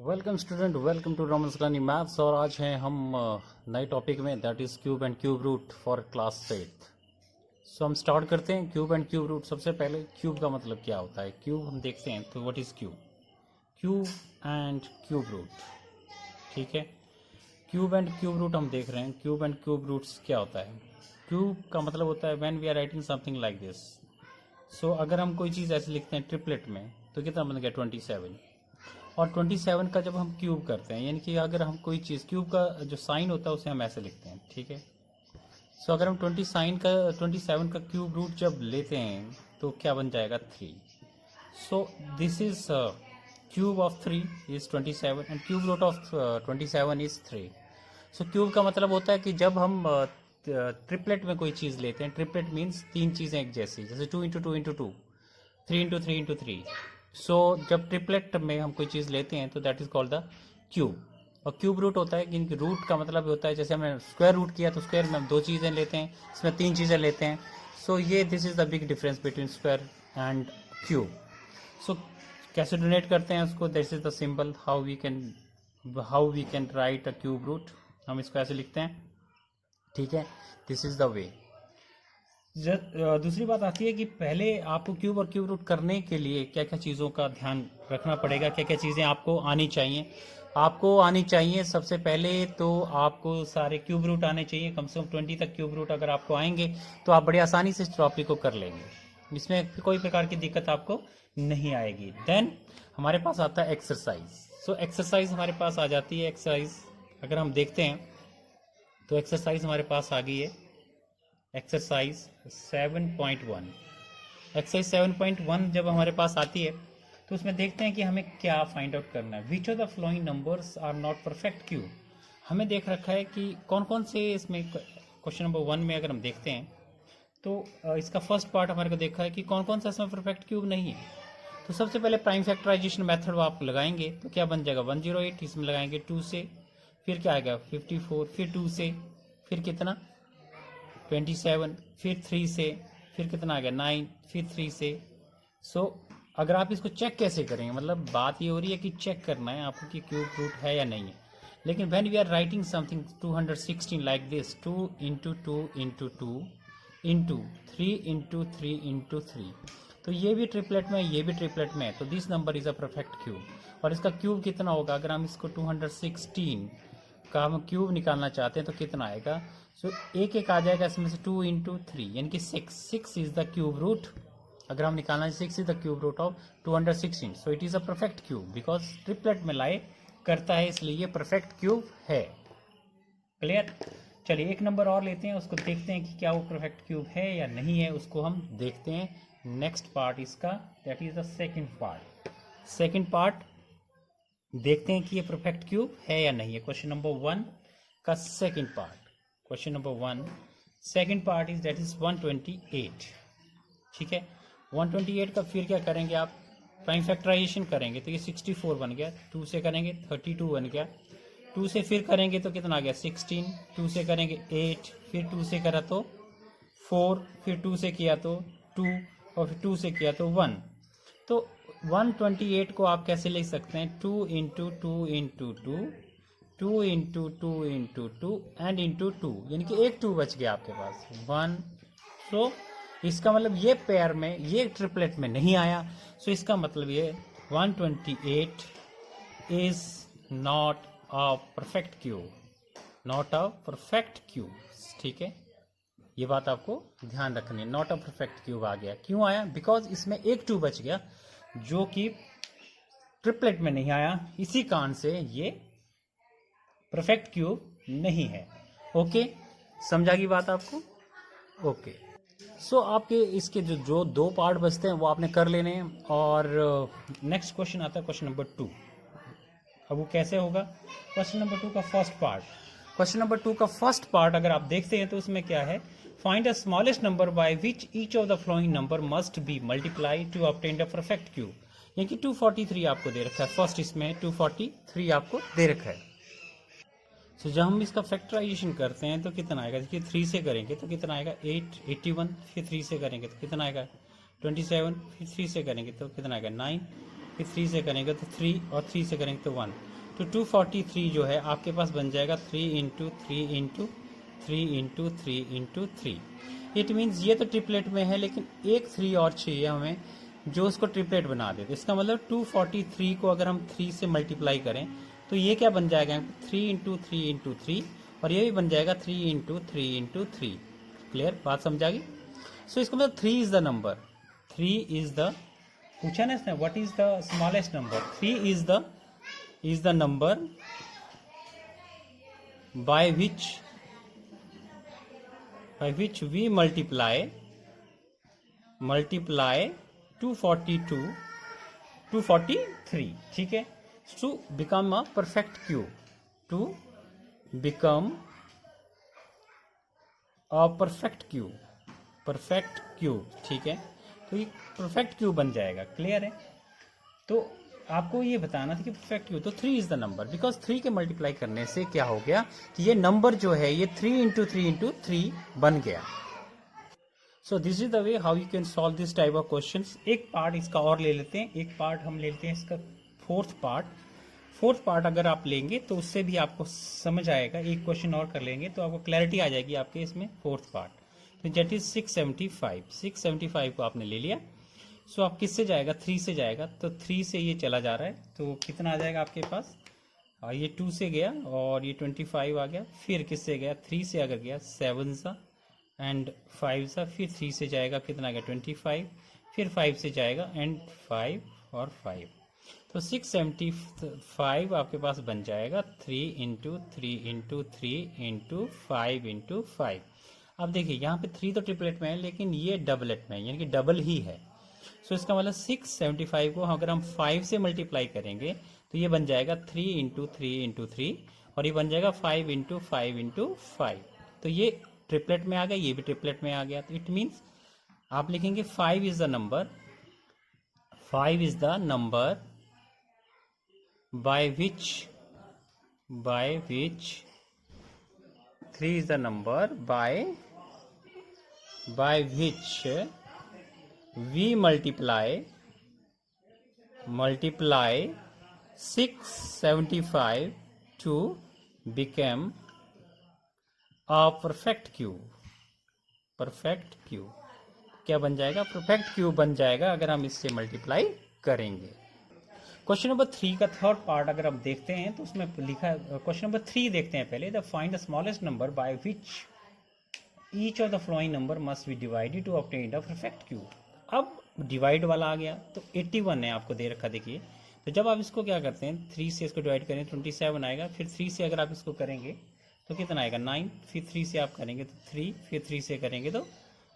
Welcome student, welcome to Raman Salani maths. और आज हैं हम नए टॉपिक में, that is cube and cube root for class 8। So हम स्टार्ट करते हैं क्यूब एंड क्यूब रूट। सबसे पहले क्यूब का मतलब क्या होता है। क्यूब हम देखते हैं तो what is cube. Cube and cube root, ठीक है। क्यूब एंड क्यूब रूट हम देख रहे हैं। क्यूब एंड क्यूब रूट्स क्या होता है। क्यूब का मतलब होता है when we are writing something like this. So अगर हम कोई चीज़ ऐसे लिखते हैं ट्रिपलेट में तो कितना बन गया 27। और 27 का जब हम क्यूब करते हैं, यानी कि अगर हम कोई चीज़, क्यूब का जो साइन होता है उसे हम ऐसे लिखते हैं, ठीक है। सो अगर हम 27 का क्यूब रूट जब लेते हैं तो क्या बन जाएगा 3। So this is cube of 3 is 27 and cube root of 27 is 3। So cube का मतलब होता है कि जब हम ट्रिपलेट में कोई चीज़ लेते हैं, ट्रिपलेट मीन्स तीन चीज़ें एक जैसी, जैसे 2 इंटू 2 इंटू 2, 3 इंटू 3 इंटू 3। सो जब ट्रिपलेट में हम कोई चीज़ लेते हैं तो that is called the cube. और क्यूब रूट होता है कि रूट का मतलब होता है, जैसे हमने स्क्वायर रूट किया तो स्क्वायर में हम दो चीज़ें लेते हैं, इसमें तीन चीज़ें लेते हैं। सो ये this is the big difference between square and cube. So कैसे डोनेट करते हैं उसको, this is the symbol how we can write a cube root. हम इसको ऐसे लिखते हैं, ठीक है। This is the way. दूसरी बात आती है कि पहले आपको क्यूब और क्यूब रूट करने के लिए क्या क्या चीज़ों का ध्यान रखना पड़ेगा, क्या क्या चीज़ें आपको आनी चाहिए। सबसे पहले तो आपको सारे क्यूब रूट आने चाहिए, कम से कम 20 तक क्यूब रूट अगर आपको आएंगे तो आप बड़ी आसानी से इस टॉपिक को कर लेंगे, इसमें कोई प्रकार की दिक्कत आपको नहीं आएगी। देन हमारे पास आता है एक्सरसाइज। सो एक्सरसाइज हमारे पास आ जाती है। एक्सरसाइज अगर हम देखते हैं तो एक्सरसाइज हमारे पास आ गई है। एक्सरसाइज 7.1। एक्सरसाइज 7.1 जब हमारे पास आती है तो उसमें देखते हैं कि हमें क्या फाइंड आउट करना है। Which of the following numbers are not perfect cube. हमें देख रखा है कि कौन कौन से इसमें, क्वेश्चन नंबर 1 में अगर हम देखते हैं तो इसका फर्स्ट पार्ट हमारे को देखा है कि कौन कौन सा इसमें परफेक्ट क्यूब नहीं है। तो सबसे पहले प्राइम फैक्टराइजेशन मेथड आप लगाएंगे तो क्या बन जाएगा 108। इसमें लगाएंगे 2 से, फिर क्या आएगा 54, फिर 2 से, फिर कितना 27, फिर 3 से, फिर कितना आ गया 9, फिर 3 से। सो अगर आप इसको चेक कैसे करेंगे, मतलब बात ये हो रही है कि चेक करना है आपको कि क्यूब रूट है या नहीं है। लेकिन when we are writing something 216 like this, 2 into 2 into 2 into 3 into 3 into 3, तो ये भी ट्रिपलेट में, ये भी ट्रिपलेट में है, तो this number is a perfect cube. और इसका क्यूब कितना होगा, अगर हम इसको 216 का हम क्यूब निकालना चाहते हैं तो कितना आएगा। सो एक एक आ जाएगा इसमें से 2 इंटू 3 यानी कि 6 इज द क्यूब रूट। अगर हम निकालना 6 is the cube root of 216। So it is a perfect cube because triplet में लाए करता है, इसलिए ये परफेक्ट क्यूब है। क्लियर। चलिए एक नंबर और लेते हैं, उसको देखते हैं कि क्या वो परफेक्ट क्यूब है या नहीं है, उसको हम देखते हैं। नेक्स्ट पार्ट इसका, that is the second part. Second part देखते हैं कि ये परफेक्ट क्यूब है या नहीं है। क्वेश्चन नंबर 1 का second part. Question number 1 second part is that is 128, ठीक है। 128 का फिर क्या करेंगे आप, प्राइम फैक्टराइजेशन करेंगे तो ये 64 बन गया, 2 से करेंगे 32 बन गया, 2 से फिर करेंगे तो कितना आ गया 16, 2 से करेंगे 8, फिर 2 से करा तो 4, फिर 2 से किया तो 2, और फिर 2 से किया तो 1। तो 128 को आप कैसे लिख सकते हैं, 2 into 2 into 2, 2 into 2 into 2 and into 2, यानी कि एक 2 बच गया आपके पास 1। सो इसका मतलब ये पेयर में, ये ट्रिपलेट में नहीं आया। सो इसका मतलब ये 128 is not a perfect cube, not a perfect cube, ठीक है। ये बात आपको ध्यान रखनी है, नॉट अ परफेक्ट क्यूब आ गया। क्यों आया, बिकॉज इसमें एक 2 बच गया जो कि ट्रिपलेट में नहीं आया, इसी कारण से ये परफेक्ट क्यूब नहीं है। ओके, समझा की बात आपको। ओके, सो आपके इसके जो 2 पार्ट बचते हैं वो आपने कर लेने हैं। और नेक्स्ट क्वेश्चन आता है क्वेश्चन नंबर 2। अब वो कैसे होगा, क्वेश्चन नंबर 2 का फर्स्ट पार्ट। क्वेश्चन नंबर 2 का फर्स्ट पार्ट अगर आप देखते हैं तो उसमें क्या है, find the smallest number by which each of the following number must B multiply two obtain the perfect cube. यानी कि 243 आपको दे रखा है, फर्स्ट इसमें 243 आपको दे रखा है। तो जब हम इसका फैक्टराइजेशन करते हैं तो कितना आएगा, देखिए 3 से करेंगे तो कितना आएगा 8, 81, फिर 3 से करेंगे तो कितना आएगा 27, फिर 3 से करेंगे तो कितना आएगा 9, फिर 3 से करेंगे तो 3, और 3 से करेंगे तो 1। तो 243 जो है आपके पास बन जाएगा 3 into 3 into 3 into 3 into 3। It means ये तो ट्रिपलेट में है, लेकिन एक 3 और चाहिए हमें जो उसको ट्रिपलेट बना दे। इसका मतलब 243 को अगर हम 3 से मल्टीप्लाई करें तो ये क्या बन जाएगा, 3 इंटू 3 इंटू 3, और ये भी बन जाएगा 3 इंटू 3 इंटू 3। क्लियर, बात समझा गई। सो इसका मतलब 3 is the number, 3 is the, पूछा ना इसने what is the smallest number, 3 is the number by which we multiply 243, ठीक है, to become a perfect cube, to become a perfect cube, ठीक है। तो ये परफेक्ट क्यूब बन जाएगा। क्लियर है। तो आपको ये बताना था कि परफेक्ट क्यूब, तो 3 इज द नंबर, बिकॉज 3 के मल्टीप्लाई करने से क्या हो गया कि ये नंबर जो है ये 3 इंटू 3 इंटू 3 बन गया। सो this is the way how you can solve this type of questions. एक पार्ट इसका और ले लेते हैं, एक पार्ट हम ले लेते हैं इसका फोर्थ पार्ट अगर आप लेंगे तो उससे भी आपको समझ आएगा। एक क्वेश्चन और कर लेंगे तो आपको क्लैरिटी आ जाएगी आपके इसमें फोर्थ पार्ट। तो दैट इज 675 को आपने ले लिया। सो आप किससे जाएगा, 3 से जाएगा, तो 3 से ये चला जा रहा है तो कितना आ जाएगा आपके पास, ये 2 से गया और ये 25 आ गया। फिर किससे गया, 3 से अगर गया 7 सा एंड 5 सा, फिर 3 से जाएगा कितना आ गया 25, फिर 5 से जाएगा एंड 5 और 5। तो 675 आपके पास बन जाएगा 3 इंटू 3 इंटू 3 इंटू 5 इंटू 5। अब देखिए यहाँ पे 3 तो ट्रिपलेट में है, लेकिन ये डबलेट में है, यानी कि डबल ही है। सो इसका मतलब 675 को अगर हम 5 से मल्टीप्लाई करेंगे तो ये बन जाएगा 3 इंटू 3 इंटू 3, और ये बन जाएगा 5 इंटू 5 इंटू 5। तो ये ट्रिपलेट में आ गया, ये भी ट्रिपलेट में आ गया। तो इट मीन्स आप लिखेंगे 5 is the number by which 3 is the number by which we multiply 675 to become a perfect cube। क्या बन जाएगा, परफेक्ट क्यूब बन जाएगा अगर हम इससे मल्टीप्लाई करेंगे। क्वेश्चन नंबर 3 का थर्ड पार्ट अगर हम देखते हैं तो उसमें लिखा है, क्वेश्चन नंबर 3 देखते हैं पहले। The find the smallest number by which each of the following number must be divided to obtain the perfect cube. अब डिवाइड वाला आ गया तो 81 है आपको दे रखा, देखिए। तो जब आप इसको क्या करते हैं, 3 से इसको डिवाइड करें 27 आएगा, फिर 3 से अगर आप इसको करेंगे तो कितना आएगा 9, फिर 3 से आप करेंगे तो 3, फिर 3 से करेंगे तो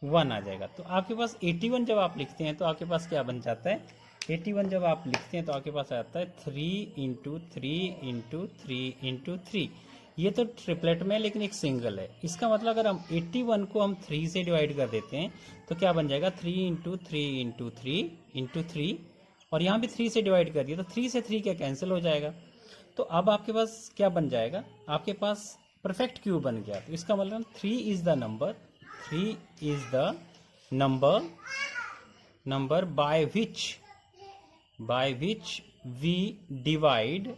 1 आ जाएगा। तो आपके पास 81 जब आप लिखते हैं तो आपके पास क्या बन जाता है, 81 जब आप लिखते हैं तो आपके पास आता है 3 इंटू 3 इंटू 3 इंटू 3। ये तो ट्रिपलेट में लेकिन एक सिंगल है। इसका मतलब अगर हम 81 को हम 3 से डिवाइड कर देते हैं तो क्या बन जाएगा 3 इंटू 3 इंटू 3 इंटू 3, और यहाँ भी 3 से डिवाइड कर दिया तो 3 से 3 क्या कैंसिल हो जाएगा। तो अब आपके पास क्या बन जाएगा, आपके पास परफेक्ट क्यूब बन गया। तो इसका मतलब 3 is the number by which we divide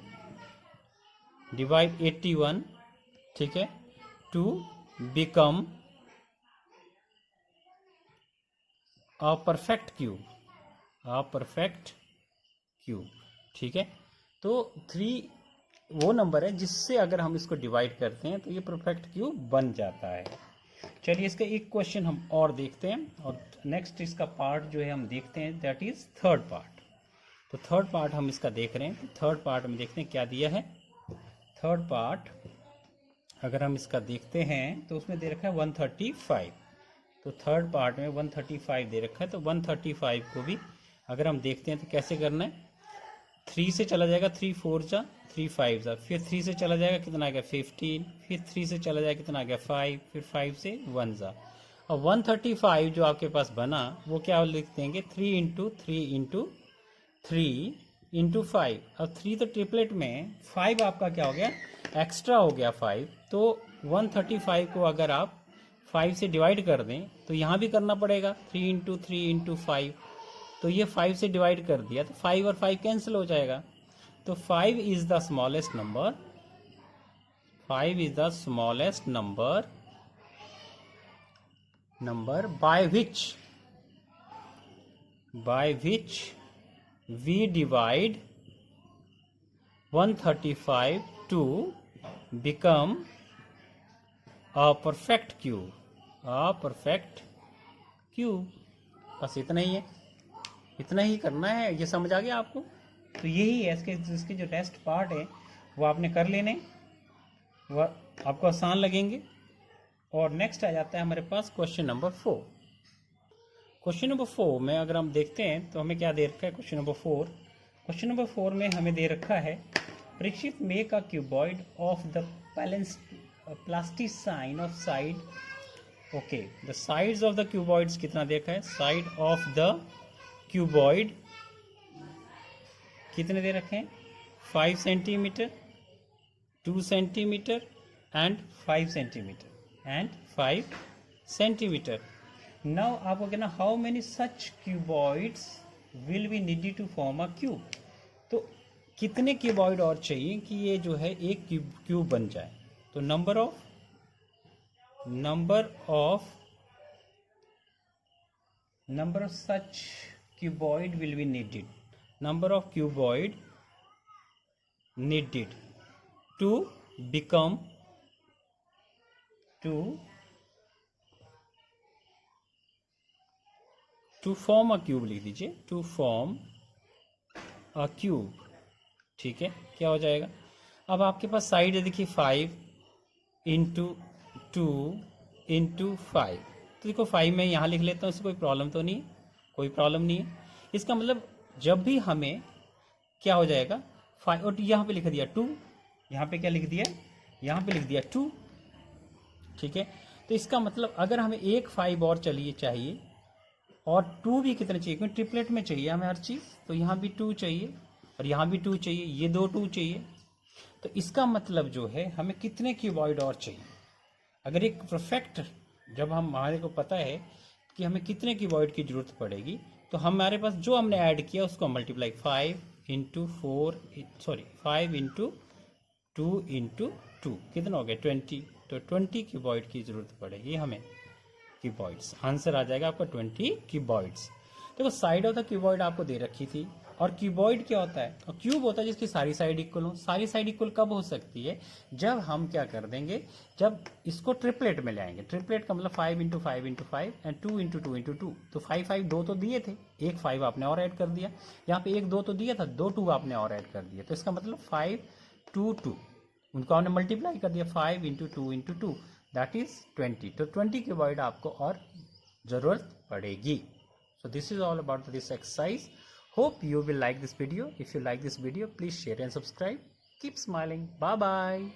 81, ठीक है, to become a perfect cube, ठीक है। तो 3 वो नंबर है जिससे अगर हम इसको डिवाइड करते हैं तो ये परफेक्ट क्यूब बन जाता है। चलिए इसका एक क्वेश्चन हम और देखते हैं, और नेक्स्ट इसका पार्ट जो है हम देखते हैं, दैट इज थर्ड पार्ट। तो थर्ड पार्ट हम इसका देख रहे हैं। तो थर्ड पार्ट में देखते हैं क्या दिया है। थर्ड पार्ट अगर हम इसका देखते हैं तो उसमें दे रखा है 135। तो थर्ड पार्ट में 135 दे रखा है। तो 135 को भी अगर हम देखते हैं तो कैसे करना है, 3 से चला जाएगा 3 4 जा 3 5 जा, फिर 3 से चला जाएगा कितना आ गया 15, फिर 3 से चला जाएगा कितना आ गया 5, फिर 5 से 1 जा। और 135 जो आपके पास बना वो क्या लिख देंगे 3 इंटू 3 इंटू 3 इंटू 5। अब 3 तो ट्रिपलेट में, 5 आपका क्या हो गया एक्स्ट्रा हो गया 5। तो 135 को अगर आप 5 से डिवाइड कर दें तो यहाँ भी करना पड़ेगा 3 इंटू 3 इंटू 5। तो ये 5 से डिवाइड कर दिया तो 5 और 5 कैंसिल हो जाएगा। तो तो 5 is the smallest number, 5 is the smallest number by which we divide 135 to become a perfect cube, बस इतना ही है, इतना ही करना है। ये समझ आ गया आपको? तो यही है इसके जो टेस्ट पार्ट है वो आपने कर लेने, वह आपको आसान लगेंगे। और नेक्स्ट आ जाता है हमारे पास क्वेश्चन नंबर 4। क्वेश्चन नंबर 4 में अगर हम देखते हैं तो हमें क्या दे रखा है? क्वेश्चन नंबर 4 में हमें दे रखा है Parikshit make a cuboid of the plasticine of side. Okay, the sides of the cuboids कितना देखा है? साइड ऑफ द क्यूबॉइड कितने दे रखे हैं? 5 centimetre, 2 centimetre and 5 centimetre. Now आपको कहना how many such cuboids will be needed to form a cube. तो कितने क्यूबॉइड और चाहिए कि ये जो है एक क्यूब बन जाए? तो number of such cuboid will be needed, number of cuboid needed to become to form a cube लिख दीजिए, to form a cube। ठीक है, क्या हो जाएगा? अब आपके पास साइड है देखिए 5 इंटू 2 इंटू 5। तो देखो 5 में यहाँ लिख लेता हूँ, इससे कोई प्रॉब्लम तो नहीं, कोई प्रॉब्लम नहीं है। इसका मतलब जब भी हमें क्या हो जाएगा 5, और यहाँ पे लिख दिया 2, यहाँ पे क्या लिख दिया? यहाँ पे लिख दिया 2। ठीक है, तो इसका मतलब अगर हमें एक 5 और चाहिए और 2 भी कितने चाहिए, क्योंकि ट्रिपलेट में चाहिए हमें हर चीज़। तो यहाँ भी 2 चाहिए और यहाँ भी 2 चाहिए, ये 2 चाहिए। तो इसका मतलब जो है हमें कितने क्यूबॉइड और चाहिए? अगर एक परफेक्ट, जब हमारे को पता है कि हमें कितने क्यूबॉइड की जरूरत पड़ेगी, तो हमारे पास जो हमने ऐड किया उसको मल्टीप्लाई 5 इंटू 2 इंटू 2 कितना हो गया? 20। तो 20 क्यूबॉइड की जरूरत पड़ेगी हमें, क्यूबॉइड्स। आंसर आ जाएगा आपका 20 क्यूबॉइड्स। देखो साइड ऑफ द क्यूबॉइड आपको दे रखी थी, और क्यूबॉइड क्या होता है? और क्यूब होता है जिसकी सारी साइड इक्वल हो। सारी साइड इक्वल कब हो सकती है? जब हम क्या कर देंगे, जब इसको ट्रिपलेट में ले आएंगे। ट्रिपलेट का मतलब 5 into 5 into 5 and 2 into 2 into 2। तो 5 2 तो दिए थे, एक 5 आपने और ऐड कर दिया। यहाँ पे 1 2 तो दिया था, 2 2 आपने और ऐड कर दिया। तो इसका मतलब 5 2 2 उनको हमने मल्टीप्लाई कर दिया, 5 इंटू 2 इंटू 2 दैट इज 20। तो 20 क्यूबॉइड आपको और जरूरत पड़ेगी। So this is all about this exercise. Hope you will like this video. If you like this video, please share and subscribe. Keep smiling. Bye bye.